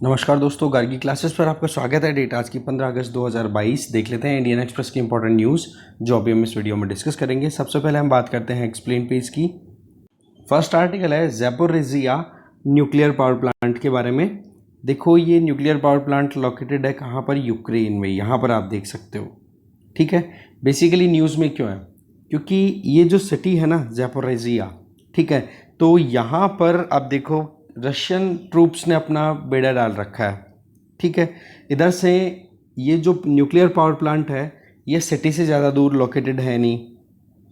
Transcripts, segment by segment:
नमस्कार दोस्तों, गार्गी क्लासेस पर आपका स्वागत है। डेट आज की 15 अगस्त 2022। देख लेते हैं इंडियन एक्सप्रेस की इंपॉर्टेंट न्यूज़ जो अभी हम इस वीडियो में डिस्कस करेंगे। सबसे पहले हम बात करते हैं एक्सप्लेन पेज की। फर्स्ट आर्टिकल है ज़ैपोरिज़िया न्यूक्लियर पावर प्लांट के बारे में। देखो, ये न्यूक्लियर पावर प्लांट लोकेटेड है कहाँ पर? यूक्रेन में। यहाँ पर आप देख सकते हो। ठीक है, बेसिकली न्यूज़ में क्यों है? क्योंकि ये जो सिटी है ना ज़ैपोरिज़िया, ठीक है, तो यहाँ पर आप देखो रशियन ट्रूप्स ने अपना बेड़ा डाल रखा है। ठीक है, इधर से ये जो न्यूक्लियर पावर प्लांट है ये सिटी से ज़्यादा दूर लोकेटेड है नहीं।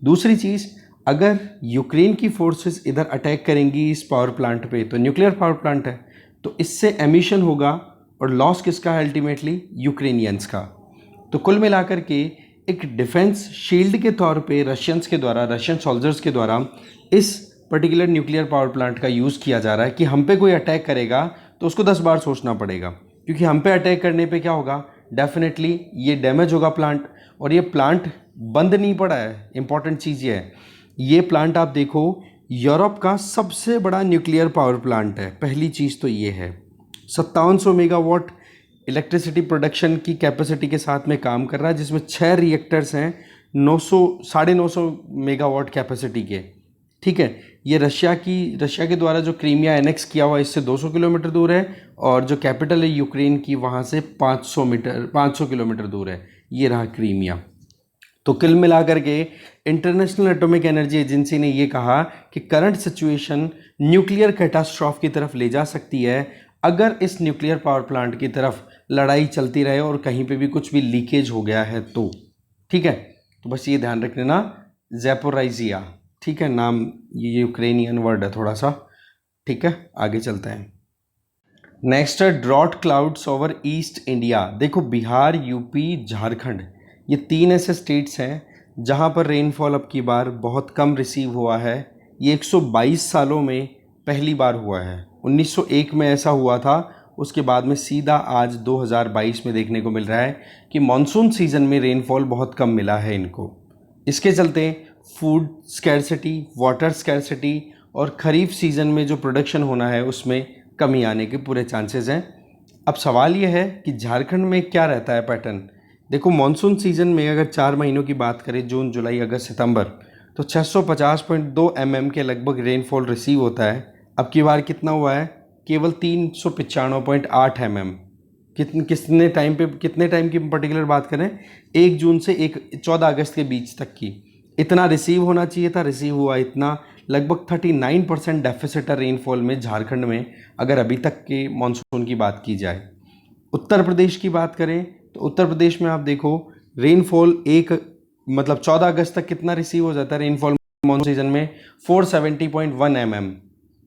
दूसरी चीज़, अगर यूक्रेन की फोर्सेस इधर अटैक करेंगी इस पावर प्लांट पे, तो न्यूक्लियर पावर प्लांट है तो इससे एमिशन होगा और लॉस किसका है? अल्टीमेटली यूक्रेनियंस का। तो कुल मिलाकर के एक डिफेंस शील्ड के तौर पे रशियन सोल्जर्स के द्वारा इस पर्टिकुलर न्यूक्लियर पावर प्लांट का यूज़ किया जा रहा है कि हम पे कोई अटैक करेगा तो उसको 10 बार सोचना पड़ेगा, क्योंकि हम पे अटैक करने पे क्या होगा? डेफिनेटली ये डैमेज होगा प्लांट। और ये प्लांट बंद नहीं पड़ा है। इंपॉर्टेंट चीज़ ये है, ये प्लांट आप देखो यूरोप का सबसे बड़ा न्यूक्लियर पावर प्लांट है। पहली चीज़ तो ये है, 5700 मेगावाट इलेक्ट्रिसिटी प्रोडक्शन की कैपेसिटी के साथ में काम कर रहा है, जिसमें 6 रिएक्टर्स हैं 900 मेगावाट कैपेसिटी के। ठीक है, ये रशिया के द्वारा जो क्रीमिया एनेक्स किया हुआ इससे 200 किलोमीटर दूर है, और जो कैपिटल है यूक्रेन की वहाँ से 500 किलोमीटर दूर है। ये रहा क्रीमिया। तो कुल मिलाकर के इंटरनेशनल एटॉमिक एनर्जी एजेंसी ने ये कहा कि करंट सिचुएशन न्यूक्लियर कैटास्ट्रॉफ की तरफ ले जा सकती है अगर इस न्यूक्लियर पावर प्लांट की तरफ लड़ाई चलती रहे और कहीं पे भी कुछ भी लीकेज हो गया है तो। ठीक है, तो बस ये ध्यान रख लेना, ज़ैपोरिज़िया। ठीक है, नाम ये यूक्रेनियन वर्ड है थोड़ा सा। ठीक है, आगे चलते हैं। नेक्स्ट है drought clouds over east India. देखो, बिहार, यूपी, झारखंड, ये 3 ऐसे स्टेट्स हैं जहां पर रेनफॉल अब की बार बहुत कम रिसीव हुआ है। ये 122 सालों में पहली बार हुआ है। 1901 में ऐसा हुआ था, उसके बाद में सीधा आज 2022 में देखने को मिल रहा है कि मॉनसून सीजन में रेनफॉल बहुत कम मिला है इनको। इसके चलते फूड स्कैरसिटी, वाटर स्कैरसिटी और ख़रीफ सीज़न में जो प्रोडक्शन होना है उसमें कमी आने के पूरे चांसेस हैं। अब सवाल ये है कि झारखंड में क्या रहता है पैटर्न। देखो, मॉनसून सीज़न में अगर 4 महीनों की बात करें, जून, जुलाई, अगस्त, सितंबर, तो 650.2 mm के लगभग रेनफॉल रिसीव होता है। अब की बार कितना हुआ है? केवल 395.8 mm। कितने टाइम की पर्टिकुलर बात करें? 1 जून से 14 अगस्त के बीच तक की। इतना रिसीव होना चाहिए था, रिसीव हुआ इतना। लगभग 39% डेफिसिट है रेनफॉल में झारखंड में, अगर अभी तक के मॉनसून की बात की जाए। उत्तर प्रदेश की बात करें तो उत्तर प्रदेश में आप देखो रेनफॉल 14 अगस्त तक कितना रिसीव हो जाता है रेनफॉल मॉनसून सीजन में? 470.1 mm।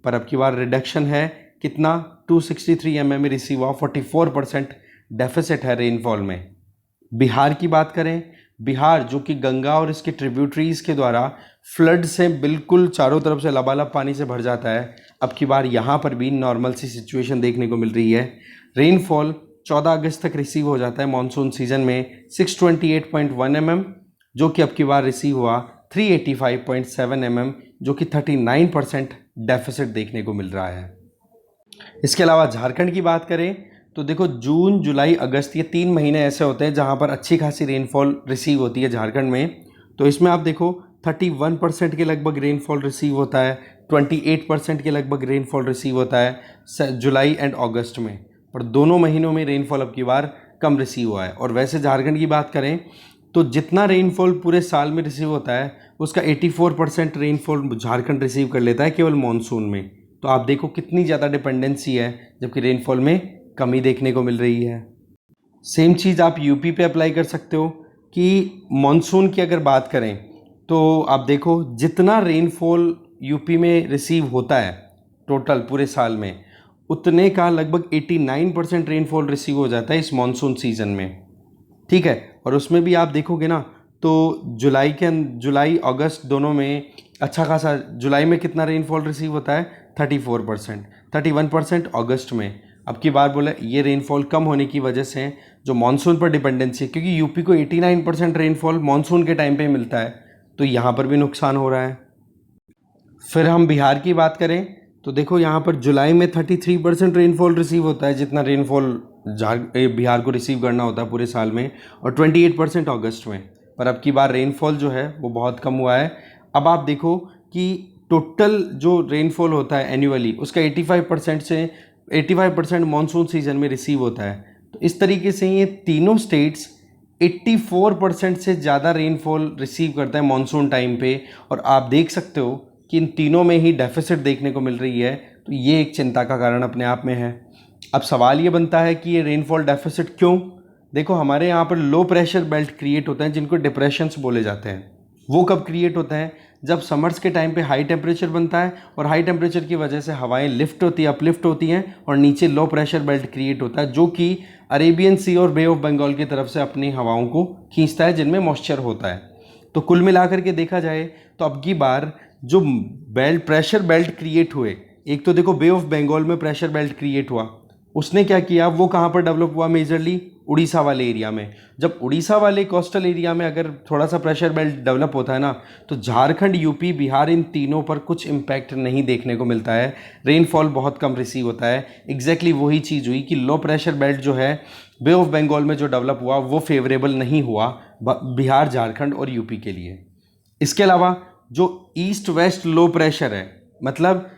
पर अब की बार रिडक्शन है कितना? 263 mm रिसीव हुआ। 44% डेफिसिट है रेनफॉल में। बिहार की बात करें, बिहार जो कि गंगा और इसके ट्रिब्यूटरीज के द्वारा फ्लड से बिल्कुल चारों तरफ से लबालब पानी से भर जाता है, अब की बार यहाँ पर भी नॉर्मल सी सिचुएशन देखने को मिल रही है। रेनफॉल 14 अगस्त तक रिसीव हो जाता है मॉनसून सीजन में 628.1 mm, जो कि अब की बार रिसीव हुआ 385.7 mm, जो कि 39% डेफिसिट देखने को मिल रहा है। इसके अलावा झारखंड की बात करें तो देखो, जून, जुलाई, अगस्त, ये 3 महीने ऐसे होते हैं जहां पर अच्छी खासी रेनफॉल रिसीव होती है झारखंड में। तो इसमें आप देखो 31% के लगभग रेनफॉल रिसीव होता है, 28% के लगभग रेनफॉल रिसीव होता है जुलाई एंड अगस्त में। पर दोनों महीनों में रेनफॉल अब की बार कम रिसीव हुआ है। और वैसे झारखंड की बात करें तो जितना रेनफॉल पूरे साल में रिसीव होता है उसका 84% रेनफॉल झारखंड रिसीव कर लेता है केवल मानसून में। तो आप देखो कितनी ज़्यादा डिपेंडेंसी है, जबकि रेनफॉल में कमी देखने को मिल रही है। सेम चीज़ आप यूपी पे अप्लाई कर सकते हो कि मानसून की अगर बात करें तो आप देखो जितना रेनफॉल यूपी में रिसीव होता है टोटल पूरे साल में, उतने का लगभग 89% रेनफॉल रिसीव हो जाता है इस मानसून सीजन में। ठीक है, और उसमें भी आप देखोगे ना तो जुलाई अगस्त दोनों में अच्छा खासा, जुलाई में कितना रेनफॉल रिसीव होता है? 34%, 31% अगस्त में। अब की बार बोले ये रेनफॉल कम होने की वजह से जो मानसून पर डिपेंडेंसी है, क्योंकि यूपी को 89% रेनफॉल मानसून के टाइम पे मिलता है, तो यहाँ पर भी नुकसान हो रहा है। फिर हम बिहार की बात करें तो देखो यहाँ पर जुलाई में 33% रेनफॉल रिसीव होता है, जितना रेनफॉल बिहार को रिसीव करना होता है पूरे साल में, और 28% अगस्त में। पर अब की बार रेनफॉल जो है वो बहुत कम हुआ है। अब आप देखो कि टोटल जो रेनफॉल होता है एनुअली, उसका 85% मानसून सीजन में रिसीव होता है। तो इस तरीके से ये तीनों स्टेट्स 84% से ज़्यादा रेनफॉल रिसीव करता है मानसून टाइम पे। और आप देख सकते हो कि इन तीनों में ही डेफिसिट देखने को मिल रही है। तो ये एक चिंता का कारण अपने आप में है। अब सवाल ये बनता है कि ये रेनफॉल डेफिसिट क्यों? देखो, हमारे यहाँ पर लो प्रेशर बेल्ट क्रिएट होते हैं, जिनको डिप्रेशंस बोले जाते हैं। वो कब क्रिएट होते हैं? जब समर्स के टाइम पे हाई टेम्परेचर बनता है, और हाई टेम्परेचर की वजह से हवाएं लिफ्ट होती है, अपलिफ्ट होती हैं, और नीचे लो प्रेशर बेल्ट क्रिएट होता है, जो कि अरेबियन सी और बे ऑफ बंगाल की तरफ से अपनी हवाओं को खींचता है, जिनमें मॉइस्चर होता है। तो कुल मिलाकर के देखा जाए तो अब की बार जो प्रेशर बेल्ट क्रिएट हुए, एक तो देखो बे ऑफ बंगाल में प्रेशर बेल्ट क्रिएट हुआ, उसने क्या किया, वो कहाँ पर डेवलप हुआ? मेजरली उड़ीसा वाले एरिया में। जब उड़ीसा वाले कोस्टल एरिया में अगर थोड़ा सा प्रेशर बेल्ट डेवलप होता है ना, तो झारखंड, यूपी, बिहार, इन तीनों पर कुछ इम्पैक्ट नहीं देखने को मिलता है। रेनफॉल बहुत कम रिसीव होता है। एग्जैक्टली वही चीज़ हुई कि लो प्रेशर बेल्ट जो है बे ऑफ बंगाल में जो डेवलप हुआ, वो फेवरेबल नहीं हुआ बिहार, झारखंड और यूपी के लिए। इसके अलावा जो ईस्ट वेस्ट लो प्रेशर है, मतलब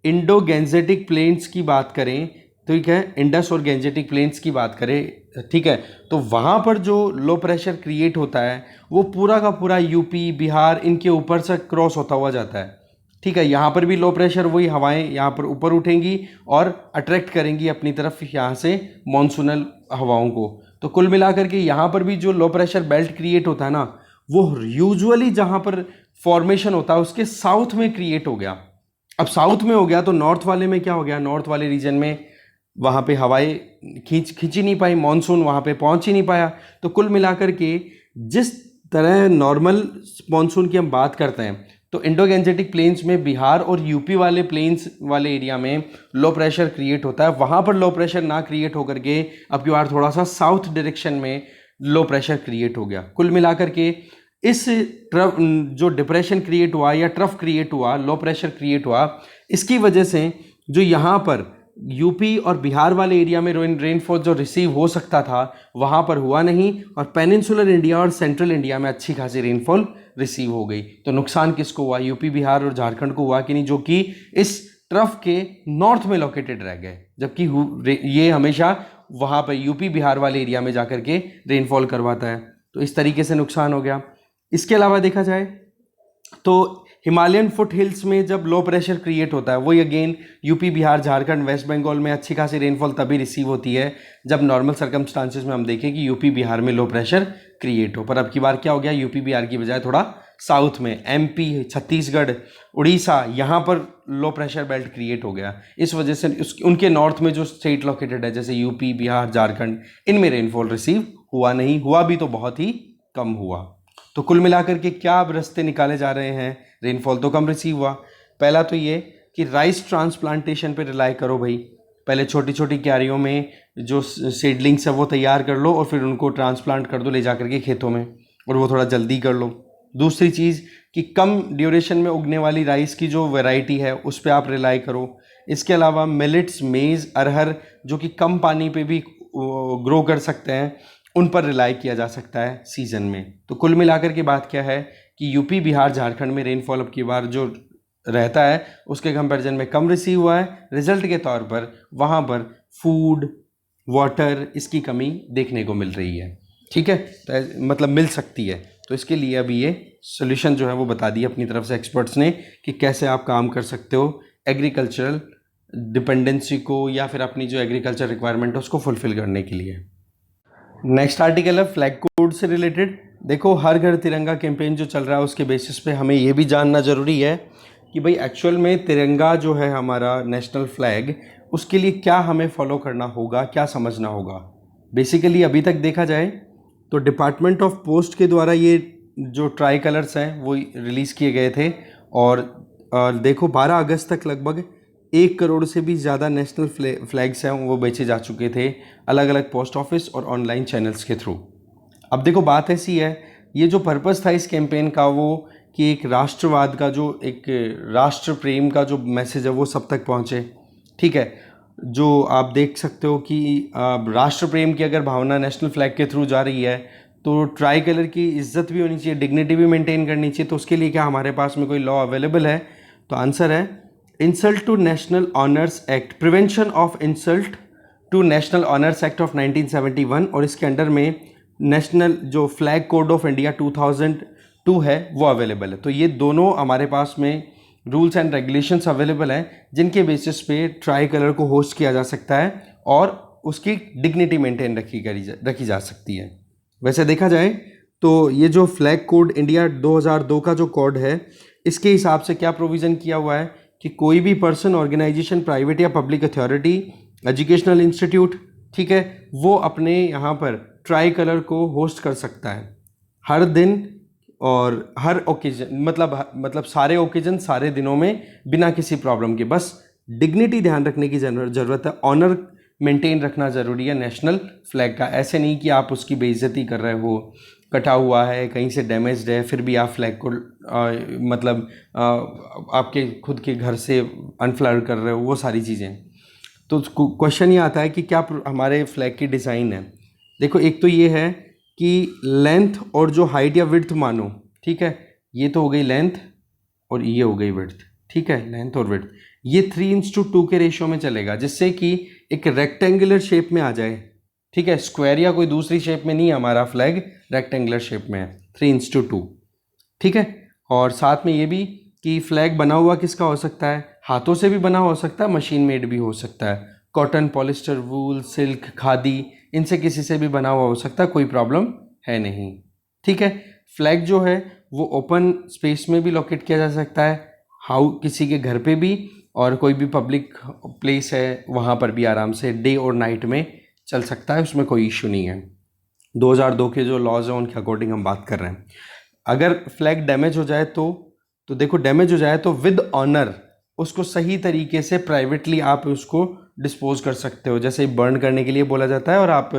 इंडो गैंजेटिक प्लेन्स की बात करें, ठीक है, इंडस और गैंजेटिक प्लेन्स की बात करें, ठीक है, तो वहाँ पर जो लो प्रेशर क्रिएट होता है, वो पूरा का पूरा यूपी, बिहार, इनके ऊपर से क्रॉस होता हुआ जाता है। ठीक है, यहाँ पर भी लो प्रेशर, वही हवाएं यहाँ पर ऊपर उठेंगी और अट्रैक्ट करेंगी अपनी तरफ यहाँ से मॉनसूनल हवाओं को। तो कुल मिलाकर के यहाँ पर भी जो लो प्रेशर बेल्ट क्रिएट होता है ना, वो यूजुअली जहाँ पर फॉर्मेशन होता है उसके साउथ में क्रिएट हो गया। अब साउथ में हो गया तो नॉर्थ वाले में क्या हो गया? नॉर्थ वाले रीजन में वहाँ पे हवाएं खींच ही नहीं पाई, मानसून वहाँ पे पहुँच ही नहीं पाया। तो कुल मिलाकर के जिस तरह नॉर्मल मानसून की हम बात करते हैं, तो इंडो गैंजेटिक प्लेन्स में बिहार और यूपी वाले प्लेन्स वाले एरिया में लो प्रेशर क्रिएट होता है, वहाँ पर लो प्रेशर ना क्रिएट होकर के अब की बार थोड़ा सा साउथ डायरेक्शन में लो प्रेशर क्रिएट हो गया। कुल मिलाकर के इस ट्रफ जो डिप्रेशन क्रिएट हुआ या ट्रफ क्रिएट हुआ, लो प्रेशर क्रिएट हुआ, इसकी वजह से जो यहाँ पर यूपी और बिहार वाले एरिया में रेनफॉल जो रिसीव हो सकता था, वहाँ पर हुआ नहीं, और पेनिनसुलर इंडिया और सेंट्रल इंडिया में अच्छी खासी रेनफॉल रिसीव हो गई। तो नुकसान किसको हुआ? यूपी, बिहार और झारखंड को हुआ कि नहीं, जो कि इस ट्रफ के नॉर्थ में लोकेटेड रह गए, जबकि ये हमेशा वहाँ पर यूपी, बिहार वाले एरिया में जाकर के रेनफॉल करवाता है। तो इस तरीके से नुकसान हो गया। इसके अलावा देखा जाए तो हिमालयन फुट हिल्स में जब लो प्रेशर क्रिएट होता है, वही अगेन यूपी, बिहार, झारखंड, वेस्ट बंगाल में अच्छी खासी रेनफॉल तभी रिसीव होती है जब नॉर्मल सर्कमस्टांसिस में हम देखें कि यूपी, बिहार में लो प्रेशर क्रिएट हो। पर अब की बार क्या हो गया? यूपी, बिहार की बजाय थोड़ा साउथ में एमपी, छत्तीसगढ़, उड़ीसा, यहाँ पर लो प्रेशर बेल्ट क्रिएट हो गया। इस वजह से उनके नॉर्थ में जो स्टेट लोकेटेड है, जैसे यूपी, बिहार, झारखंड, इनमें रेनफॉल रिसीव हुआ नहीं, हुआ भी तो बहुत ही कम हुआ। तो कुल मिलाकर के क्या अब रास्ते निकाले जा रहे हैं? रेनफॉल तो कम रिसीव हुआ। पहला तो ये कि राइस ट्रांसप्लांटेशन पे रिलाई करो भाई। पहले छोटी छोटी क्यारियों में जो सीडलिंग्स है वो तैयार कर लो और फिर उनको ट्रांसप्लांट कर दो ले जा करके खेतों में, और वो थोड़ा जल्दी कर लो। दूसरी चीज़ कि कम ड्यूरेशन में उगने वाली राइस की जो वैरायटी है उस पर आप रिलाई करो। इसके अलावा मिलेट्स, मेज़, अरहर, जो कि कम पानी पे भी ग्रो कर सकते हैं, उन पर रिलाई किया जा सकता है सीज़न में। तो कुल मिलाकर के बात क्या है कि यूपी, बिहार, झारखंड में रेनफॉल अब की बार जो रहता है उसके कंपैरिजन में कम रिसीव हुआ है। रिजल्ट के तौर पर वहाँ पर फूड, वाटर, इसकी कमी देखने को मिल रही है। ठीक है, तो मतलब मिल सकती है। तो इसके लिए अभी ये सोल्यूशन जो है वो बता दिया अपनी तरफ से एक्सपर्ट्स ने कि कैसे आप काम कर सकते हो एग्रीकल्चरल डिपेंडेंसी को, या फिर अपनी जो एग्रीकल्चर रिक्वायरमेंट है उसको फुलफिल करने के लिए। नेक्स्ट आर्टिकल है फ्लैग कोड से रिलेटेड। देखो, हर घर तिरंगा कैंपेन जो चल रहा है उसके बेसिस पे हमें ये भी जानना ज़रूरी है कि भाई एक्चुअल में तिरंगा जो है हमारा नेशनल फ्लैग, उसके लिए क्या हमें फॉलो करना होगा, क्या समझना होगा। बेसिकली अभी तक देखा जाए तो डिपार्टमेंट ऑफ पोस्ट के द्वारा ये जो ट्राई कलर्स हैं वो रिलीज़ किए गए थे, और देखो 12 अगस्त तक लगभग 1 करोड़ से भी ज़्यादा नेशनल फ्लैग्स हैं वो बेचे जा चुके थे अलग अलग पोस्ट ऑफिस और ऑनलाइन चैनल्स के थ्रू। अब देखो बात ऐसी है, ये जो पर्पस था इस कैंपेन का वो कि एक राष्ट्रवाद का जो एक राष्ट्र प्रेम का जो मैसेज है वो सब तक पहुँचे। ठीक है, जो आप देख सकते हो कि राष्ट्र प्रेम की अगर भावना नेशनल फ्लैग के थ्रू जा रही है तो ट्राई कलर की इज्जत भी होनी चाहिए, डिग्निटी भी मेंटेन करनी चाहिए। तो उसके लिए क्या हमारे पास में कोई लॉ अवेलेबल है? तो आंसर है insult to national honours act, prevention of insult to national honours act of 1971, और इसके अंडर में नेशनल जो फ्लैग कोड ऑफ इंडिया 2002 है वो अवेलेबल है। तो ये दोनों हमारे पास में रूल्स एंड रेगुलेशंस अवेलेबल हैं जिनके बेसिस पे ट्राई कलर को होस्ट किया जा सकता है और उसकी डिग्निटी मेंटेन रखी जा सकती है। वैसे देखा जाए तो ये जो फ्लैग कोड इंडिया 2002 का जो कोड है, इसके हिसाब से क्या प्रोविज़न किया हुआ है कि कोई भी पर्सन, ऑर्गेनाइजेशन, प्राइवेट या पब्लिक अथॉरिटी, एजुकेशनल इंस्टीट्यूट, ठीक है, वो अपने यहाँ पर ट्राई कलर को होस्ट कर सकता है हर दिन और हर ओकेजन, मतलब सारे ओकेजन, सारे दिनों में, बिना किसी प्रॉब्लम के। बस डिग्निटी ध्यान रखने की ज़रूरत है, ऑनर मेंटेन रखना ज़रूरी है नेशनल फ्लैग का। ऐसे नहीं कि आप उसकी बेइज्जती कर रहे हो, कटा हुआ है, कहीं से डैमेज्ड है, फिर भी आप फ्लैग को आपके खुद के घर से अनफ्लर कर रहे हो, वो सारी चीज़ें। तो क्वेश्चन ये आता है कि क्या हमारे फ्लैग की डिज़ाइन है। देखो, एक तो ये है कि लेंथ और जो हाइट या विड्थ मानो, ठीक है, ये तो हो गई लेंथ और ये हो गई विड्थ, ठीक है, लेंथ और विड्थ, ये 3:2 के रेशियो में चलेगा, जिससे कि एक रेक्टेंगुलर शेप में आ जाए। ठीक है, स्क्वायर या कोई दूसरी शेप में नहीं है, हमारा फ्लैग रेक्टेंगुलर शेप में है, 3:2। ठीक है, और साथ में ये भी कि फ्लैग बना हुआ किसका हो सकता है? हाथों से भी बना हो सकता है, मशीन मेड भी हो सकता है, कॉटन, पॉलिस्टर, वूल, सिल्क, खादी, इनसे किसी से भी बना हुआ हो सकता है, कोई प्रॉब्लम है नहीं। ठीक है, फ्लैग जो है वो ओपन स्पेस में भी लोकेट किया जा सकता है, किसी के घर पे भी, और कोई भी पब्लिक प्लेस है वहाँ पर भी आराम से डे और नाइट में चल सकता है, उसमें कोई इशू नहीं है। 2002 के जो लॉज हैं उनके अकॉर्डिंग हम बात कर रहे हैं। अगर फ्लैग डैमेज हो जाए तो देखो, डैमेज हो जाए तो विद ऑनर उसको सही तरीके से प्राइवेटली आप उसको डिस्पोज कर सकते हो, जैसे बर्न करने के लिए बोला जाता है, और आप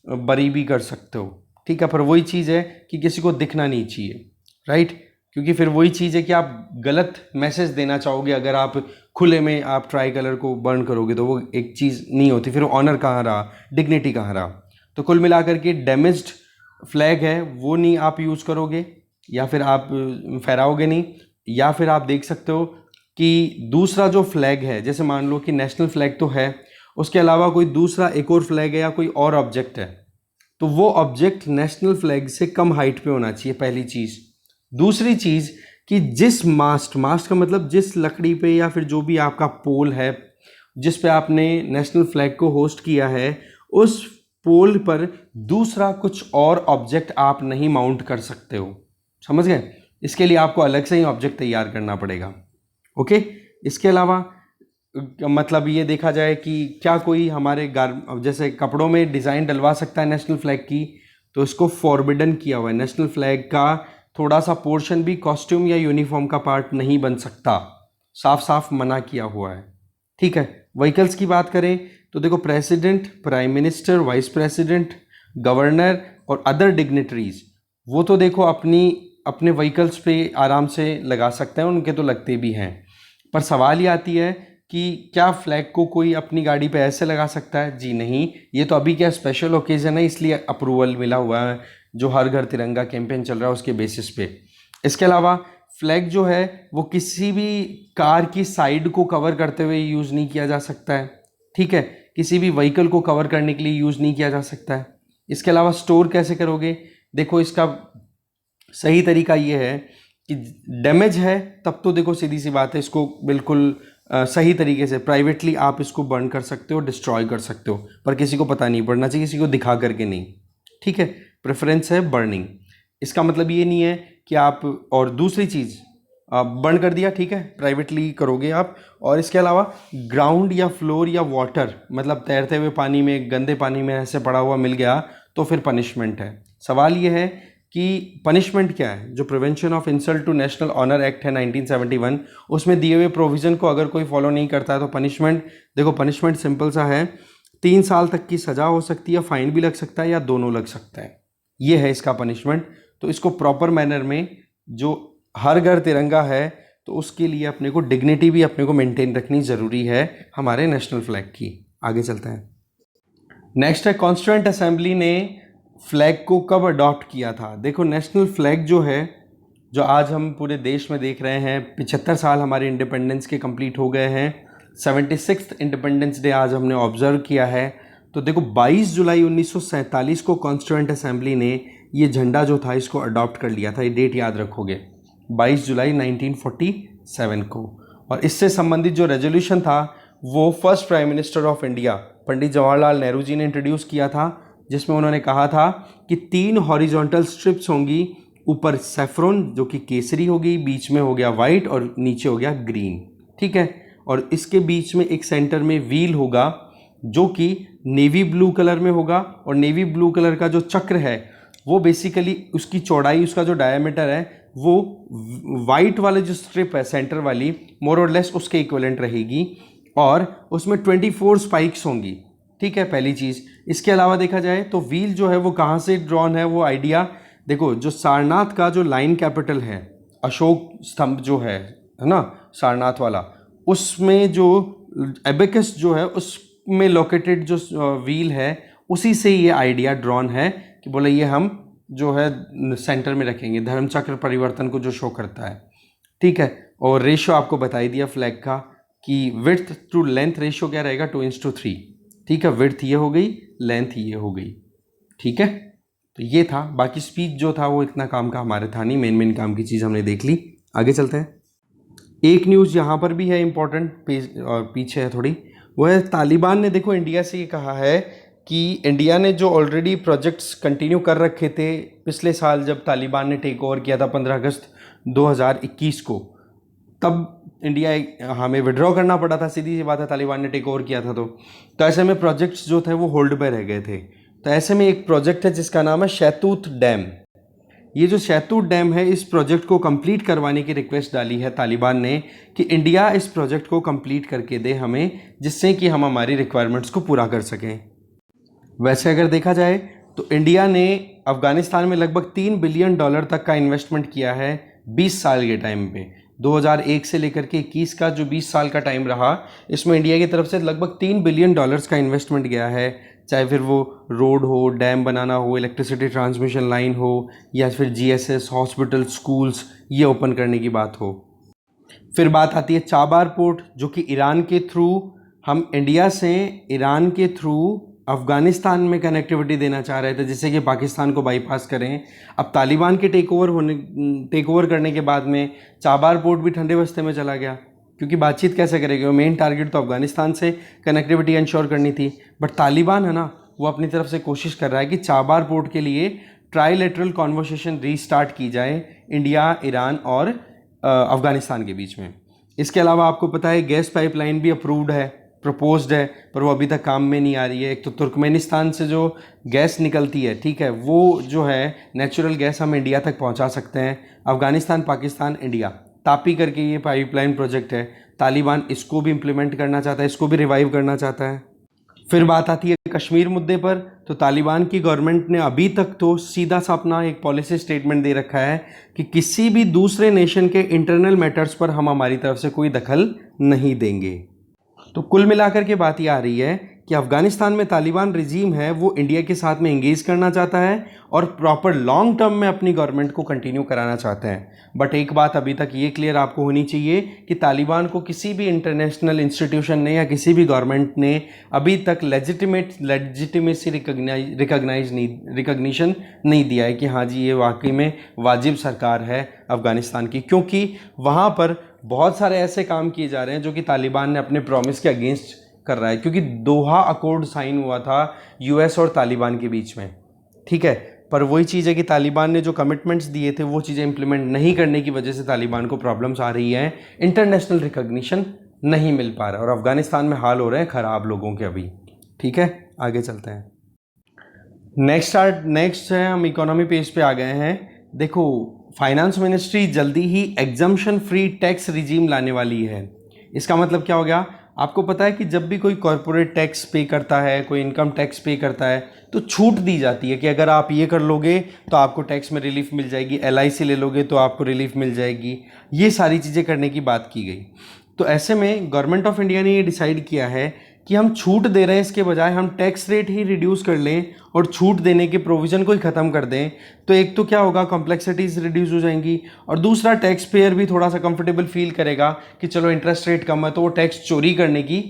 बरी भी कर सकते हो। ठीक है, पर वही चीज़ है कि किसी को दिखना नहीं चाहिए, राइट, क्योंकि फिर वही चीज़ है कि आप गलत मैसेज देना चाहोगे अगर आप खुले में आप ट्राई कलर को बर्न करोगे, तो वो एक चीज़ नहीं होती, फिर ऑनर कहाँ रहा, डिग्निटी कहाँ रहा। तो कुल मिलाकर के डैमेज्ड फ्लैग है वो नहीं आप यूज़ करोगे, या फिर आप फहराओगे नहीं, या फिर आप देख सकते हो कि दूसरा जो फ्लैग है, जैसे मान लो कि नेशनल फ्लैग तो है, उसके अलावा कोई दूसरा एक और फ्लैग है या कोई और ऑब्जेक्ट है, तो वो ऑब्जेक्ट नेशनल फ्लैग से कम हाइट पे होना चाहिए, पहली चीज़। दूसरी चीज़ कि जिस मास्ट का मतलब जिस लकड़ी पे या फिर जो भी आपका पोल है जिस पे आपने नेशनल फ्लैग को होस्ट किया है, उस पोल पर दूसरा कुछ और ऑब्जेक्ट आप नहीं माउंट कर सकते हो। समझ गए? इसके लिए आपको अलग से ही ऑब्जेक्ट तैयार करना पड़ेगा। ओके, इसके अलावा मतलब ये देखा जाए कि क्या कोई हमारे जैसे कपड़ों में डिज़ाइन डलवा सकता है नेशनल फ्लैग की, तो इसको फॉरबिडन किया हुआ है। नेशनल फ्लैग का थोड़ा सा पोर्शन भी कॉस्ट्यूम या यूनिफॉर्म का पार्ट नहीं बन सकता, साफ साफ मना किया हुआ है। ठीक है, व्हीकल्स की बात करें तो देखो, president, prime minister, vice president, governor और अदर डिग्निटरीज, वो तो देखो अपने व्हीकल्स पे आराम से लगा सकते हैं, उनके तो लगते भी हैं। पर सवाल ये आती है कि क्या फ्लैग को कोई अपनी गाड़ी पे ऐसे लगा सकता है? जी नहीं, ये तो अभी क्या स्पेशल ओकेजन है, इसलिए अप्रूवल मिला हुआ है, जो हर घर तिरंगा कैंपेन चल रहा है उसके बेसिस पे। इसके अलावा फ्लैग जो है वो किसी भी कार की साइड को कवर करते हुए यूज़ नहीं किया जा सकता है। ठीक है, किसी भी व्हीकल को कवर करने के लिए यूज़ नहीं किया जा सकता है। इसके अलावा स्टोर कैसे करोगे? देखो, इसका सही तरीका ये है कि डैमेज है तब तो देखो सीधी सी बात है, इसको बिल्कुल सही तरीके से प्राइवेटली आप इसको बर्न कर सकते हो, डिस्ट्रॉय कर सकते हो, पर किसी को पता नहीं पड़ना चाहिए, किसी को दिखा करके नहीं। ठीक है, प्रेफरेंस है बर्निंग। इसका मतलब ये नहीं है कि आप, और दूसरी चीज़ बर्न कर दिया, ठीक है, प्राइवेटली करोगे आप। और इसके अलावा ग्राउंड या फ्लोर या वाटर, मतलब तैरते हुए पानी में, गंदे पानी में ऐसे पड़ा हुआ मिल गया तो फिर पनिशमेंट है। सवाल ये है कि पनिशमेंट क्या है? जो prevention of insult to national honour act है 1971, उसमें दिए हुए प्रोविज़न को अगर कोई फॉलो नहीं करता है तो पनिशमेंट, देखो पनिशमेंट सिंपल सा है, 3 साल तक की सज़ा हो सकती है, फाइन भी लग सकता है, या दोनों लग सकता है। ये है इसका पनिशमेंट। तो इसको प्रॉपर मैनर में जो हर घर तिरंगा है तो उसके लिए अपने को डिग्निटी भी अपने को मेंटेन रखनी ज़रूरी है हमारे नेशनल फ्लैग की। आगे चलते हैं। नेक्स्ट है कॉन्स्टिट्यूएंट असेंबली ने फ्लैग को कब अडॉप्ट किया था। देखो नेशनल फ्लैग जो है, जो आज हम पूरे देश में देख रहे हैं, 75 साल हमारे इंडिपेंडेंस के कंप्लीट हो गए हैं, 76th इंडिपेंडेंस डे आज हमने ऑब्जर्व किया है। तो देखो 22 जुलाई 1947 को कॉन्स्टिट्यूएंट असेंबली ने ये झंडा जो था इसको अडॉप्ट कर लिया था। ये डेट याद रखोगे, 22 जुलाई 1947 को। और इससे संबंधित जो रेजोल्यूशन था वो first prime minister of India Pandit Jawaharlal Nehru ji ने इंट्रोड्यूस किया था, जिसमें उन्होंने कहा था कि 3 हॉरिजॉन्टल स्ट्रिप्स होंगी, ऊपर सेफ्रॉन जो कि केसरी होगी, बीच में हो गया वाइट और नीचे हो गया ग्रीन। ठीक है, और इसके बीच में एक सेंटर में व्हील होगा जो कि नेवी ब्लू कलर में होगा। और नेवी ब्लू कलर का जो चक्र है वो बेसिकली उसकी चौड़ाई, उसका जो डायमीटर है वो वाइट वाले जो स्ट्रिप है सेंटर वाली, मोर और लेस उसके इक्विवेलेंट रहेगी, और उसमें 24 स्पाइक्स होंगी। ठीक है, पहली चीज़। इसके अलावा देखा जाए तो व्हील जो है वो कहाँ से ड्रॉन है, वो आइडिया देखो, जो सारनाथ का जो लाइन कैपिटल है, अशोक स्तंभ जो है ना सारनाथ वाला, उसमें जो एबेकस जो है उसमें लोकेटेड जो व्हील है, उसी से ये आइडिया ड्रॉन है कि बोले ये हम जो है सेंटर में रखेंगे, धर्मचक्र परिवर्तन को जो शो करता है। ठीक है, और रेशियो आपको बताई दिया फ्लैग का कि विड्थ टू लेंथ रेशियो क्या रहेगा, 2:3। ठीक है, विड्थ ये हो गई, लेंथ ये हो गई। ठीक है, तो ये था। बाकी स्पीच जो था वो इतना काम का हमारे था नहीं, मेन काम की चीज़ हमने देख ली। आगे चलते हैं। एक न्यूज़ यहाँ पर भी है इम्पोर्टेंट, पेज और पीछे है थोड़ी, वो है तालिबान ने देखो इंडिया से ये कहा है कि इंडिया ने जो ऑलरेडी प्रोजेक्ट्स कंटिन्यू कर रखे थे पिछले साल जब तालिबान ने टेक ओवर किया था 15 अगस्त 2021 को, तब इंडिया हमें विड्रॉ करना पड़ा था, सीधी सी बात है, तालिबान ने टेक ओवर किया था। तो ऐसे में प्रोजेक्ट्स जो थे वो होल्ड पे रह गए थे। तो ऐसे में एक प्रोजेक्ट है जिसका नाम है शहतूत डैम। ये जो शहतूत डैम है, इस प्रोजेक्ट को कंप्लीट करवाने की रिक्वेस्ट डाली है तालिबान ने कि इंडिया इस प्रोजेक्ट को कंप्लीट करके दे हमें, जिससे कि हम हमारी रिक्वायरमेंट्स को पूरा कर सकें। वैसे अगर देखा जाए तो इंडिया ने अफ़गानिस्तान में लगभग $3 बिलियन तक का इन्वेस्टमेंट किया है 20 साल के टाइम पे। 2001 से लेकर के 21 का जो 20 साल का टाइम रहा, इसमें इंडिया की तरफ से लगभग $3 बिलियन का इन्वेस्टमेंट गया है, चाहे फिर वो रोड हो, डैम बनाना हो, इलेक्ट्रिसिटी ट्रांसमिशन लाइन हो, या फिर जीएसएस, हॉस्पिटल, स्कूल्स ये ओपन करने की बात हो। फिर बात आती है चाबार पोर्ट, जो कि ईरान के थ्रू, हम इंडिया से ईरान के थ्रू अफ़गानिस्तान में कनेक्टिविटी देना चाह रहे थे, जिससे कि पाकिस्तान को बाईपास करें। अब तालिबान के टेक ओवर करने के बाद में चाबार पोर्ट भी ठंडे बस्ते में चला गया, क्योंकि बातचीत कैसे करेंगे, वो मेन टारगेट तो अफ़गानिस्तान से कनेक्टिविटी इंश्योर करनी थी। बट तालिबान है ना, वो अपनी तरफ से कोशिश कर रहा है कि चाबार पोर्ट के लिए ट्राईलेटरल कॉन्वर्सेशन रीस्टार्ट की जाए इंडिया, ईरान और अफ़गानिस्तान के बीच में। इसके अलावा आपको पता है गैस पाइपलाइन भी अप्रूव्ड है, प्रपोज्ड है, पर वो अभी तक काम में नहीं आ रही है। एक तो तुर्कमेनिस्तान से जो गैस निकलती है, ठीक है, वो जो है नेचुरल गैस हम इंडिया तक पहुंचा सकते हैं। अफ़गानिस्तान, पाकिस्तान, इंडिया, तापी करके ये पाइपलाइन प्रोजेक्ट है, तालिबान इसको भी इम्प्लीमेंट करना चाहता है, इसको भी रिवाइव करना चाहता है। फिर बात आती है कश्मीर मुद्दे पर, तो तालिबान की गवर्नमेंट ने अभी तक तो सीधा सा अपना एक पॉलिसी स्टेटमेंट दे रखा है कि किसी भी दूसरे नेशन के इंटरनल मैटर्स पर हम हमारी तरफ से कोई दखल नहीं देंगे। तो कुल मिलाकर के बात ये आ रही है कि अफ़गानिस्तान में तालिबान रिजीम है वो इंडिया के साथ में एंगेज करना चाहता है और प्रॉपर लॉन्ग टर्म में अपनी गवर्नमेंट को कंटिन्यू कराना चाहते हैं। बट एक बात अभी तक ये क्लियर आपको होनी चाहिए कि तालिबान को किसी भी इंटरनेशनल इंस्टीट्यूशन ने या किसी भी गवर्नमेंट ने अभी तक लेजिटिमेसी रिकग्निशन नहीं दिया है कि हाँ जी ये वाकई में वाजिब सरकार है अफ़गानिस्तान की, क्योंकि वहाँ पर बहुत सारे ऐसे काम किए जा रहे हैं जो कि तालिबान ने अपने प्रॉमिस के अगेंस्ट कर रहा है, क्योंकि दोहा अकॉर्ड साइन हुआ था यूएस और तालिबान के बीच में, ठीक है, पर वही चीज़ है कि तालिबान ने जो कमिटमेंट्स दिए थे वो चीज़ें इंप्लीमेंट नहीं करने की वजह से तालिबान को प्रॉब्लम्स आ रही हैं, इंटरनेशनल रिकग्निशन नहीं मिल पा रहा और अफ़गानिस्तान में हाल हो रहे हैं ख़राब लोगों के अभी। ठीक है, आगे चलते हैं। नेक्स्ट है, हम इकोनॉमी पेज पे आ गए हैं। देखो, फाइनेंस मिनिस्ट्री जल्दी ही एग्जम्पशन फ्री टैक्स रिजीम लाने वाली है। इसका मतलब क्या हो गया, आपको पता है कि जब भी कोई कॉरपोरेट टैक्स पे करता है, कोई इनकम टैक्स पे करता है, तो छूट दी जाती है कि अगर आप ये कर लोगे तो आपको टैक्स में रिलीफ मिल जाएगी, LIC ले लोगे तो आपको रिलीफ मिल जाएगी, ये सारी चीज़ें करने की बात की गई। तो ऐसे में गवर्नमेंट ऑफ इंडिया ने ये डिसाइड किया है कि हम छूट दे रहे हैं, इसके बजाय हम टैक्स रेट ही रिड्यूस कर लें और छूट देने के प्रोविज़न को ही ख़त्म कर दें। तो एक तो क्या होगा, कॉम्प्लेक्सिटीज़ रिड्यूस हो जाएंगी, और दूसरा टैक्स पेयर भी थोड़ा सा कंफर्टेबल फील करेगा कि चलो इंटरेस्ट रेट कम है तो वो टैक्स चोरी करने की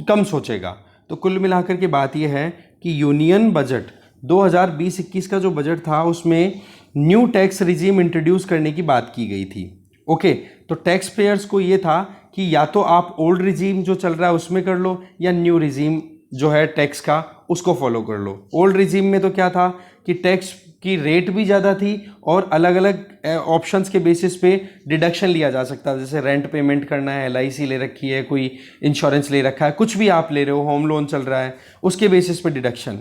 कम सोचेगा। तो कुल मिलाकर के बात यह है कि यूनियन बजट 2020-21 का जो बजट था उसमें न्यू टैक्स रिजीम इंट्रोड्यूस करने की बात की गई थी। ओके, तो टैक्स पेयर्स को ये था कि या तो आप ओल्ड रिजीम जो चल रहा है उसमें कर लो, या न्यू रिजीम जो है टैक्स का उसको फॉलो कर लो। ओल्ड रिजीम में तो क्या था कि टैक्स की रेट भी ज़्यादा थी और अलग अलग ऑप्शंस के बेसिस पे डिडक्शन लिया जा सकता है, जैसे रेंट पेमेंट करना है, LIC ले रखी है, कोई इंश्योरेंस ले रखा है, कुछ भी आप ले रहे हो, होम लोन चल रहा है, उसके बेसिस पे डिडक्शन।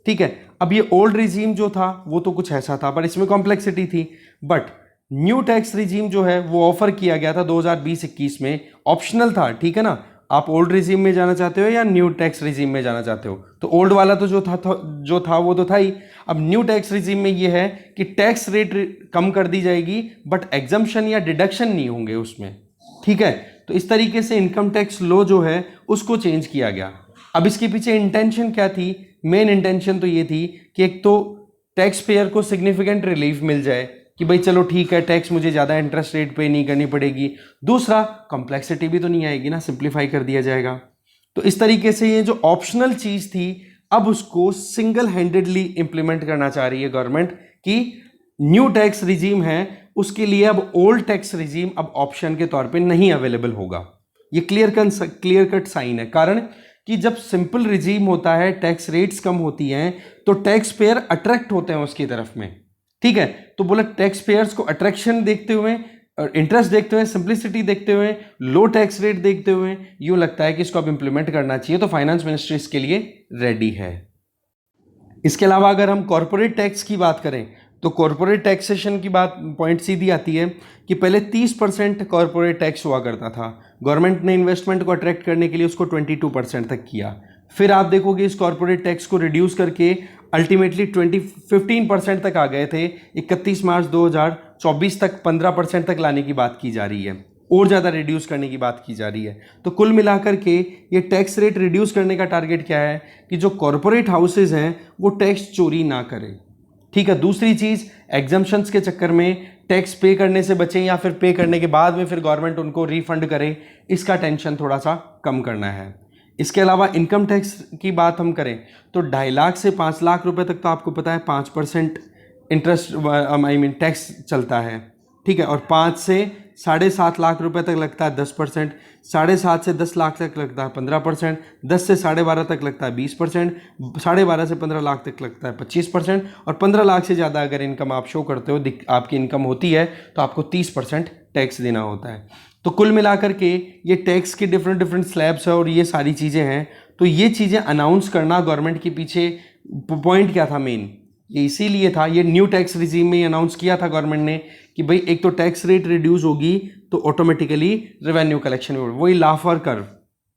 ठीक है, अब ये ओल्ड रिजीम जो था वो तो कुछ ऐसा था, पर इसमें कॉम्प्लेक्सिटी थी। बट न्यू टैक्स रिजीम जो है वो ऑफर किया गया था 2020-21 में, ऑप्शनल था। ठीक है ना, आप ओल्ड रिजीम में जाना चाहते हो या न्यू टैक्स रिजीम में जाना चाहते हो, तो ओल्ड वाला तो जो था वो तो था ही। अब न्यू टैक्स रिजीम में ये है कि टैक्स रेट कम कर दी जाएगी बट एग्जम्पशन या डिडक्शन नहीं होंगे उसमें। ठीक है, तो इस तरीके से इनकम टैक्स लॉ जो है उसको चेंज किया गया। अब इसके पीछे इंटेंशन क्या थी? मेन इंटेंशन तो ये थी कि एक तो टैक्स पेयर को सिग्निफिकेंट रिलीफ मिल जाए कि भाई चलो ठीक है, टैक्स मुझे ज़्यादा इंटरेस्ट रेट पे नहीं करनी पड़ेगी। दूसरा, कॉम्प्लेक्सिटी भी तो नहीं आएगी ना, सिंप्लीफाई कर दिया जाएगा। तो इस तरीके से ये जो ऑप्शनल चीज़ थी अब उसको सिंगल हैंडेडली इंप्लीमेंट करना चाह रही है गवर्नमेंट कि न्यू टैक्स रिजीम है उसके लिए अब ओल्ड टैक्स रिजीम अब ऑप्शन के तौर पे नहीं अवेलेबल होगा। ये क्लियर कट साइन है। कारण कि जब सिंपल रिजीम होता है, टैक्स रेट्स कम होती हैं, तो टैक्स पेयर अट्रैक्ट होते हैं उसकी तरफ में। ठीक है, तो बोला टैक्स पेयर्स को अट्रैक्शन देखते हुए, इंटरेस्ट देखते हुए, सिंप्लिसिटी देखते हुए, लो टैक्स रेट देखते हुए यूं लगता है कि इसको अब इंप्लीमेंट करना चाहिए। तो फाइनेंस मिनिस्ट्री इसके लिए रेडी है। इसके अलावा अगर हम कॉरपोरेट टैक्स की बात करें तो कॉरपोरेट टैक्सेशन की बात पॉइंट सीधी आती है कि पहले 30% कॉरपोरेट टैक्स हुआ करता था। गवर्नमेंट ने इन्वेस्टमेंट को अट्रैक्ट करने के लिए उसको 22% तक किया। फिर आप देखोगे इस कॉरपोरेट टैक्स को रिड्यूस करके अल्टीमेटली 15% तक आ गए थे। 31 मार्च 2024 तक 15% तक लाने की बात की जा रही है, और ज़्यादा रिड्यूस करने की बात की जा रही है। तो कुल मिलाकर के ये टैक्स रेट रिड्यूस करने का टारगेट क्या है कि जो कॉरपोरेट हाउसेज हैं वो टैक्स चोरी ना करें। ठीक है, दूसरी चीज़, एग्जम्पशंस के चक्कर में टैक्स पे करने से बचें या फिर पे करने के बाद में फिर गवर्नमेंट उनको रिफंड करे, इसका टेंशन थोड़ा सा कम करना है। इसके अलावा इनकम टैक्स की बात हम करें तो 2.5 लाख से 5 लाख रुपए तक तो आपको पता है 5% इंटरेस्ट टैक्स चलता है। ठीक है, और 5 से 7.5 लाख रुपए तक लगता है 10%, 7.5 से 10 लाख तक लगता है 15%, 10 से 12.5 तक लगता है 20%, 12.5 से 15 लाख तक लगता है 25%, और 15 लाख से ज़्यादा अगर इनकम आप शो करते हो, आपकी इनकम होती है, तो आपको 30% टैक्स देना होता है। तो कुल मिलाकर के ये टैक्स के डिफरेंट स्लैब्स है और ये सारी चीज़ें हैं। तो ये चीज़ें अनाउंस करना गवर्नमेंट के पीछे पॉइंट क्या था मेन, ये इसीलिए था, ये न्यू टैक्स रिजीम में अनाउंस किया था गवर्नमेंट ने कि भाई एक तो टैक्स रेट रिड्यूस होगी तो ऑटोमेटिकली रेवेन्यू कलेक्शन में, वही लाफर कर्व।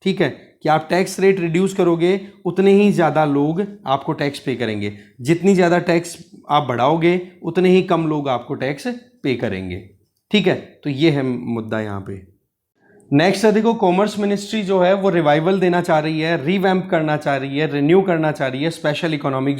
ठीक है, कि आप टैक्स रेट रिड्यूस करोगे उतने ही ज़्यादा लोग आपको टैक्स पे करेंगे, जितनी ज़्यादा टैक्स आप बढ़ाओगे उतने ही कम लोग आपको टैक्स पे करेंगे। ठीक है, तो ये है मुद्दा यहाँ पे। नेक्स्ट है, देखो कॉमर्स मिनिस्ट्री जो है वो रिवाइवल देना चाह रही है, रिवैम्प करना चाह रही है, रिन्यू करना चाह रही है स्पेशल इकोनॉमिक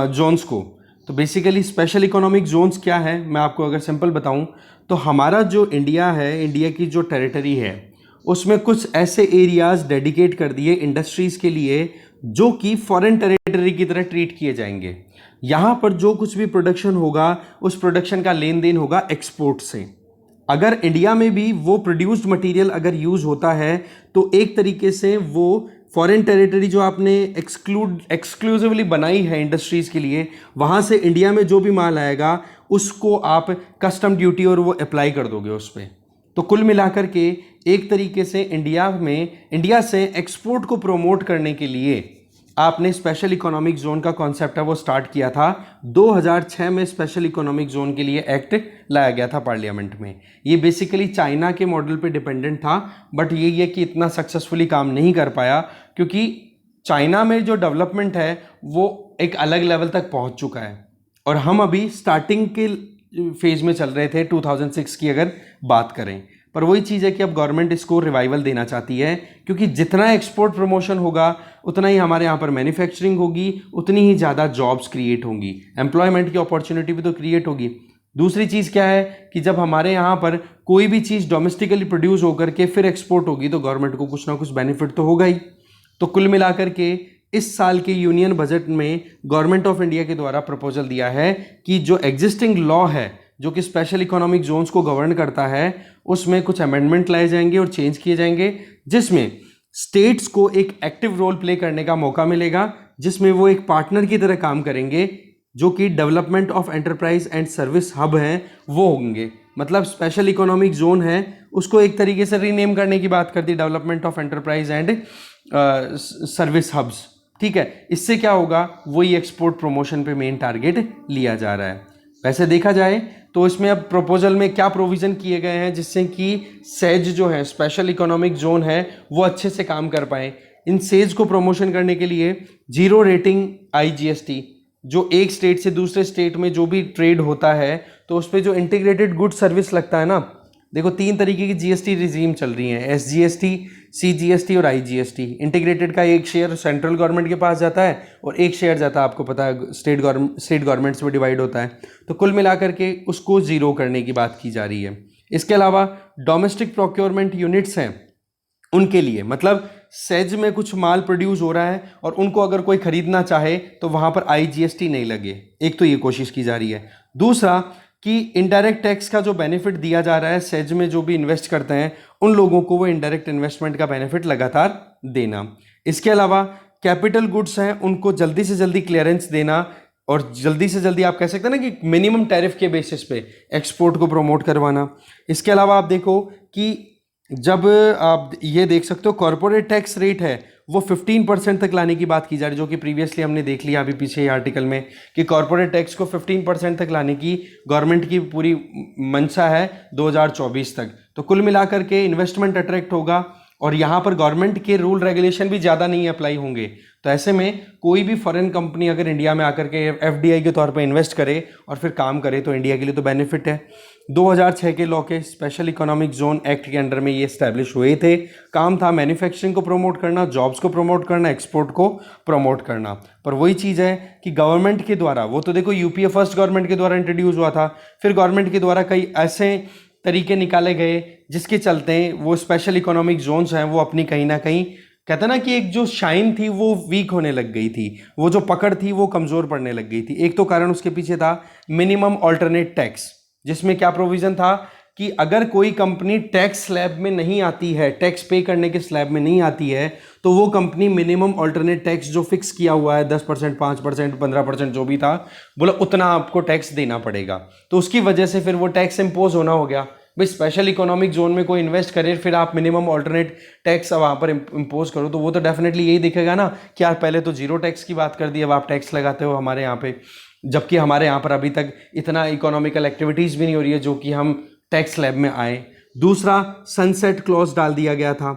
जोन्स को। तो बेसिकली स्पेशल इकोनॉमिक जोन्स क्या है, मैं आपको अगर सिंपल बताऊं तो हमारा जो इंडिया है, इंडिया की जो टेरिटरी है उसमें कुछ ऐसे एरियाज डेडिकेट कर दिए इंडस्ट्रीज़ के लिए जो कि फॉरेन टेरिटरी की तरह ट्रीट किए जाएंगे। यहाँ पर जो कुछ भी प्रोडक्शन होगा उस प्रोडक्शन का लेन देन होगा एक्सपोर्ट से। अगर इंडिया में भी वो प्रोड्यूस्ड मटेरियल अगर यूज़ होता है तो एक तरीके से वो फॉरेन टेरिटरी जो आपने एक्सक्लूसिवली बनाई है इंडस्ट्रीज़ के लिए, वहाँ से इंडिया में जो भी माल आएगा उसको आप कस्टम ड्यूटी और वो अप्लाई कर दोगे उस पर। तो कुल मिलाकर के एक तरीके से इंडिया से एक्सपोर्ट को प्रमोट करने के लिए आपने स्पेशल इकोनॉमिक जोन का कॉन्सेप्ट है वो स्टार्ट किया था 2006 में। स्पेशल इकोनॉमिक जोन के लिए एक्ट लाया गया था पार्लियामेंट में। ये बेसिकली चाइना के मॉडल पे डिपेंडेंट था, बट ये है कि इतना सक्सेसफुली काम नहीं कर पाया, क्योंकि चाइना में जो डेवलपमेंट है वो एक अलग लेवल तक पहुंच चुका है और हम अभी स्टार्टिंग के फेज में चल रहे थे 2006 की अगर बात करें। पर वही चीज़ है कि अब गवर्नमेंट इसको रिवाइवल देना चाहती है, क्योंकि जितना एक्सपोर्ट प्रमोशन होगा उतना ही हमारे यहाँ पर मैन्युफैक्चरिंग होगी, उतनी ही ज़्यादा जॉब्स क्रिएट होंगी, एम्प्लॉयमेंट की अपॉर्चुनिटी भी तो क्रिएट होगी। दूसरी चीज़ क्या है कि जब हमारे यहाँ पर कोई भी चीज़ डोमेस्टिकली प्रोड्यूस होकर के फिर एक्सपोर्ट होगी तो गवर्नमेंट को कुछ ना कुछ बेनिफिट तो होगा ही। तो कुल मिलाकर के इस साल के यूनियन बजट में गवर्नमेंट ऑफ इंडिया के द्वारा प्रपोजल दिया है कि जो एग्जिस्टिंग लॉ है जो कि स्पेशल इकोनॉमिक जोन्स को गवर्न करता है, उसमें कुछ अमेंडमेंट लाए जाएंगे और चेंज किए जाएंगे, जिसमें स्टेट्स को एक एक्टिव रोल प्ले करने का मौका मिलेगा, जिसमें वो एक पार्टनर की तरह काम करेंगे, जो कि development of enterprise and service hub हैं वो होंगे। मतलब स्पेशल इकोनॉमिक जोन है उसको एक तरीके से रीनेम करने की बात कर दी, development of enterprise and service hubs. ठीक है, इससे क्या होगा, वही एक्सपोर्ट प्रमोशन पे मेन टारगेट लिया जा रहा है। वैसे देखा जाए तो इसमें अब प्रपोजल में क्या प्रोविज़न किए गए हैं जिससे कि सेज जो है स्पेशल इकोनॉमिक जोन है वो अच्छे से काम कर पाए। इन सेज को प्रमोशन करने के लिए जीरो रेटिंग IGST, जो एक स्टेट से दूसरे स्टेट में जो भी ट्रेड होता है तो उस पर जो इंटीग्रेटेड गुड सर्विस लगता है ना, देखो 3 तरीके की GST रिजीम चल रही हैं, SGST, CGST और IGST। इंटीग्रेटेड का एक शेयर सेंट्रल गवर्नमेंट के पास जाता है और एक शेयर जाता है, आपको पता है, स्टेट गवर्नमेंट्स में डिवाइड होता है। तो कुल मिलाकर के उसको जीरो करने की बात की जा रही है। इसके अलावा डोमेस्टिक प्रोक्योरमेंट यूनिट्स हैं उनके लिए, मतलब सेज में कुछ माल प्रोड्यूस हो रहा है और उनको अगर कोई खरीदना चाहे तो वहां पर IGST नहीं लगे, एक तो ये कोशिश की जा रही है। दूसरा कि इनडायरेक्ट टैक्स का जो बेनिफिट दिया जा रहा है सेज में जो भी इन्वेस्ट करते हैं उन लोगों को वो इनडायरेक्ट इन्वेस्टमेंट का बेनिफिट लगातार देना। इसके अलावा कैपिटल गुड्स हैं उनको जल्दी से जल्दी क्लियरेंस देना और जल्दी से जल्दी आप कह सकते हैं ना कि मिनिमम टैरिफ के बेसिस पे एक्सपोर्ट को प्रमोट करवाना। इसके अलावा आप देखो कि जब आप ये देख सकते हो कॉर्पोरेट टैक्स रेट है वो 15% तक लाने की बात की जा रही है, जो कि प्रीवियसली हमने देख लिया अभी पीछे आर्टिकल में कि कॉर्पोरेट टैक्स को 15% तक लाने की गवर्नमेंट की पूरी मंशा है 2024 तक। तो कुल मिलाकर के इन्वेस्टमेंट अट्रैक्ट होगा और यहाँ पर गवर्नमेंट के रूल रेगुलेशन भी ज़्यादा नहीं अप्लाई होंगे। तो ऐसे में कोई भी फॉरेन कंपनी अगर इंडिया में आकर के FDI के तौर पे इन्वेस्ट करे और फिर काम करे तो इंडिया के लिए तो बेनिफिट है। 2006 के लॉ के स्पेशल इकोनॉमिक जोन एक्ट के अंडर में ये स्टैब्लिश हुए थे। काम था मैन्युफैक्चरिंग को प्रमोट करना, जॉब्स को प्रमोट करना, एक्सपोर्ट को प्रमोट करना। पर वही चीज़ है कि गवर्नमेंट के द्वारा, वो तो देखो UPA फर्स्ट गवर्नमेंट के द्वारा इंट्रोड्यूस हुआ था, फिर गवर्नमेंट के द्वारा कई ऐसे तरीके निकाले गए जिसके चलते वो स्पेशल इकोनॉमिक जोन्स हैं वो अपनी कहीं ना कहीं, कहते हैं ना कि एक जो शाइन थी वो वीक होने लग गई थी, वो जो पकड़ थी वो कमज़ोर पड़ने लग गई थी। एक तो कारण उसके पीछे था मिनिमम ऑल्टरनेट टैक्स, जिसमें क्या प्रोविज़न था कि अगर कोई कंपनी टैक्स स्लैब में नहीं आती है, टैक्स पे करने के स्लैब में नहीं आती है, तो वो कंपनी मिनिमम ऑल्टरनेट टैक्स जो फिक्स किया हुआ है 10%, 5%, 15% जो भी था, बोला उतना आपको टैक्स देना पड़ेगा। तो उसकी वजह से फिर वो टैक्स इम्पोज होना हो गया। भाई स्पेशल इकोनॉमिक जोन में कोई इन्वेस्ट करे फिर आप मिनिमम ऑल्टरनेट टैक्स वहाँ पर इम्पोज करो, तो वो तो डेफिनेटली यही दिखेगा ना कि यार पहले तो जीरो टैक्स की बात कर दी, अब आप टैक्स लगाते हो हमारे यहाँ पे, जबकि हमारे यहाँ पर अभी तक इतना इकोनॉमिकल एक्टिविटीज़ भी नहीं हो रही है जो कि हम टैक्स स्लैब में आए। दूसरा सनसेट क्लॉज डाल दिया गया था,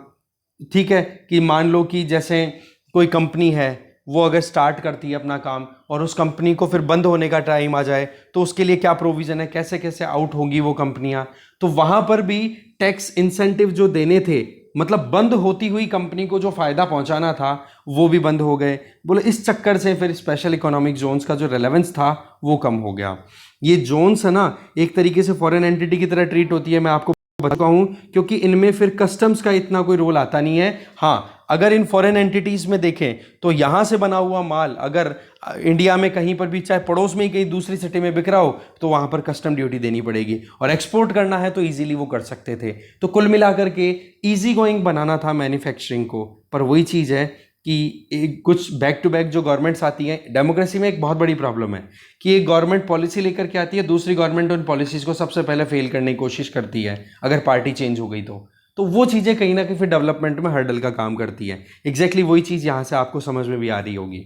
ठीक है, कि मान लो कि जैसे कोई कंपनी है वो अगर स्टार्ट करती है अपना काम और उस कंपनी को फिर बंद होने का टाइम आ जाए तो उसके लिए क्या प्रोविज़न है, कैसे कैसे आउट होगी वो कंपनियां, तो वहाँ पर भी टैक्स इंसेंटिव जो देने थे, मतलब बंद होती हुई कंपनी को जो फ़ायदा पहुँचाना था वो भी बंद हो गए। बोले इस चक्कर से फिर स्पेशल इकोनॉमिक जोन्स का जो रेलेवेंस था वो कम हो गया। ये जोन्स है ना एक तरीके से फॉरेन एंटिटी की तरह ट्रीट होती है, मैं आपको बताता हूँ, क्योंकि इनमें फिर कस्टम्स का इतना कोई रोल आता नहीं है। हाँ, अगर इन फॉरेन एंटिटीज़ में देखें तो यहाँ से बना हुआ माल अगर इंडिया में कहीं पर भी, चाहे पड़ोस में ही कहीं दूसरी सिटी में बिक रहा हो, तो वहाँ पर कस्टम ड्यूटी देनी पड़ेगी, और एक्सपोर्ट करना है तो इजीली वो कर सकते थे। तो कुल मिलाकर के इजी गोइंग बनाना था मैन्युफैक्चरिंग को। पर वही चीज़ है कि एक कुछ बैक टू बैक जो गवर्नमेंट्स आती हैं, डेमोक्रेसी में एक बहुत बड़ी प्रॉब्लम है कि एक गवर्नमेंट पॉलिसी लेकर के आती है, दूसरी गवर्नमेंट उन पॉलिसीज़ को सबसे पहले फेल करने की कोशिश करती है अगर पार्टी चेंज हो गई तो तो वो चीज़ें कहीं ना कहीं फिर डेवलपमेंट में हर्डल का काम करती है। एग्जैक्टली वही चीज़ यहाँ से आपको समझ में भी आ रही होगी।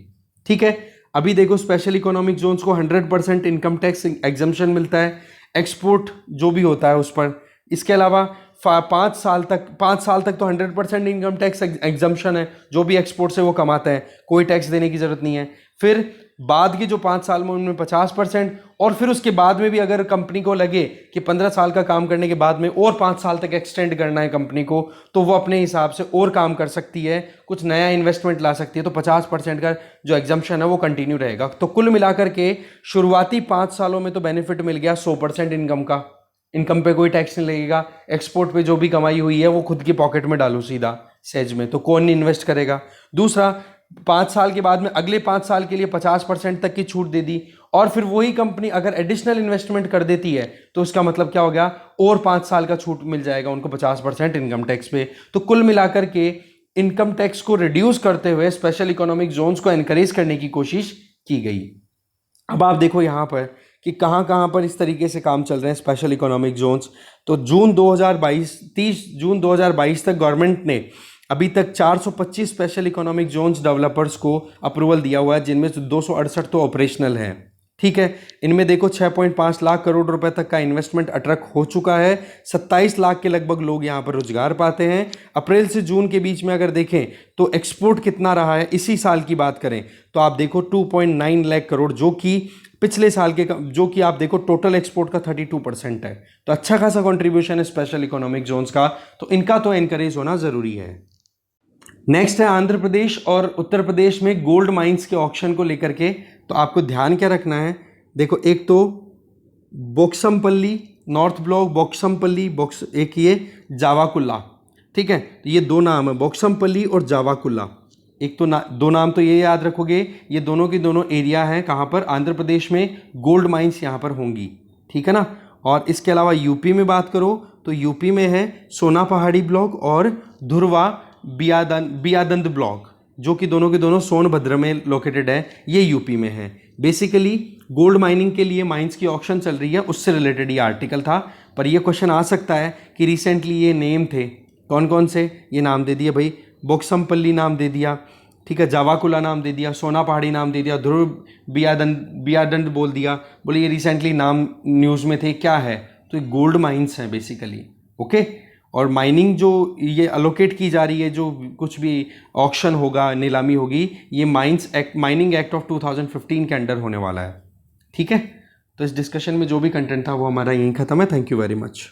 ठीक है, अभी देखो स्पेशल इकोनॉमिक जोन्स को 100% इनकम टैक्स एग्जम्पशन मिलता है, एक्सपोर्ट जो भी होता है उस पर। इसके अलावा 5 साल तक तो 100% इनकम टैक्स एग्जम्पशन है, जो भी एक्सपोर्ट से वो कमाते हैं कोई टैक्स देने की जरूरत नहीं है। फिर बाद के जो 5 साल में उनमें 50%, और फिर उसके बाद में भी अगर कंपनी को लगे कि 15 साल का काम करने के बाद में और 5 साल तक एक्सटेंड करना है कंपनी को, तो वो अपने हिसाब से और काम कर सकती है, कुछ नया इन्वेस्टमेंट ला सकती है, तो 50% का जो एग्जम्पशन है वो कंटिन्यू रहेगा। तो कुल मिलाकर के शुरुआती 5 सालों में तो बेनिफिट मिल गया 100% इनकम का, इनकम पे कोई टैक्स नहीं लगेगा, एक्सपोर्ट पे जो भी कमाई हुई है वो खुद की पॉकेट में डालो सीधा सेज में, तो कौन नहीं इन्वेस्ट करेगा। दूसरा, 5 साल के बाद में अगले 5 साल के लिए 50% तक की छूट दे दी, और फिर वही कंपनी अगर एडिशनल इन्वेस्टमेंट कर देती है तो उसका मतलब क्या हो गया, और 5 साल का छूट मिल जाएगा उनको 50% इनकम टैक्स पे। तो कुल मिलाकर के इनकम टैक्स को रिड्यूस करते हुए स्पेशल इकोनॉमिक जोन्स को एनकरेज करने की कोशिश की गई। अब आप देखो यहाँ पर कि कहाँ कहाँ पर इस तरीके से काम चल रहे हैं स्पेशल इकोनॉमिक जोन्स। तो 30 जून 2022 तक गवर्नमेंट ने अभी तक 425 स्पेशल इकोनॉमिक जोन्स डेवलपर्स को अप्रूवल दिया हुआ है, जिनमें से 268 तो ऑपरेशनल हैं। ठीक है, इनमें देखो 6.5 लाख करोड़ रुपए तक का इन्वेस्टमेंट अट्रैक्ट हो चुका है, 27 लाख के लगभग लोग यहाँ पर रोजगार पाते हैं। अप्रैल से जून के बीच में अगर देखें तो एक्सपोर्ट कितना रहा है, इसी साल की बात करें तो आप देखो 2.9 लाख करोड़, जो कि पिछले साल के जो कि आप देखो टोटल एक्सपोर्ट का 32% है। तो अच्छा खासा कंट्रीब्यूशन है स्पेशल इकोनॉमिक जोन्स का, तो इनका तो एनकरेज होना जरूरी है। नेक्स्ट है आंध्र प्रदेश और उत्तर प्रदेश में गोल्ड माइंस के ऑक्शन को लेकर के। तो आपको ध्यान क्या रखना है, देखो एक तो बोक्समपल्ली नॉर्थ ब्लॉक, बोक्समपल्ली एक ये जावाकुल्ला। ठीक है, तो ये दो नाम है, बोक्समपल्ली और जावाकुल्ला। एक तो दो नाम तो ये याद रखोगे, ये दोनों की दोनों एरिया हैं कहाँ पर, आंध्र प्रदेश में गोल्ड माइंस यहाँ पर होंगी। ठीक है ना। और इसके अलावा यूपी में बात करो तो यूपी में है सोना पहाड़ी ब्लॉक और धुरवा बियादंद ब्लॉक, जो कि दोनों के दोनों सोनभद्र में लोकेटेड है, ये यूपी में है। बेसिकली गोल्ड माइनिंग के लिए माइंस की ऑक्शन चल रही है, उससे रिलेटेड ये आर्टिकल था। पर ये क्वेश्चन आ सकता है कि रिसेंटली ये नेम थे कौन कौन से, ये नाम दे दिए भाई, बोक्समपल्ली नाम दे दिया, ठीक है, जावाकुला नाम दे दिया, सोना पहाड़ी नाम दे दिया, ध्रुव बियादंड बोल दिया, बोले ये रिसेंटली नाम न्यूज़ में थे, क्या है, तो ये गोल्ड माइंस हैं बेसिकली। ओके, और माइनिंग जो ये अलोकेट की जा रही है, जो कुछ भी ऑक्शन होगा, नीलामी होगी, ये माइनिंग एक्ट ऑफ 2015 के अंडर होने वाला है। ठीक है, तो इस डिस्कशन में जो भी कंटेंट था वो हमारा यहीं ख़त्म है। Thank you very much.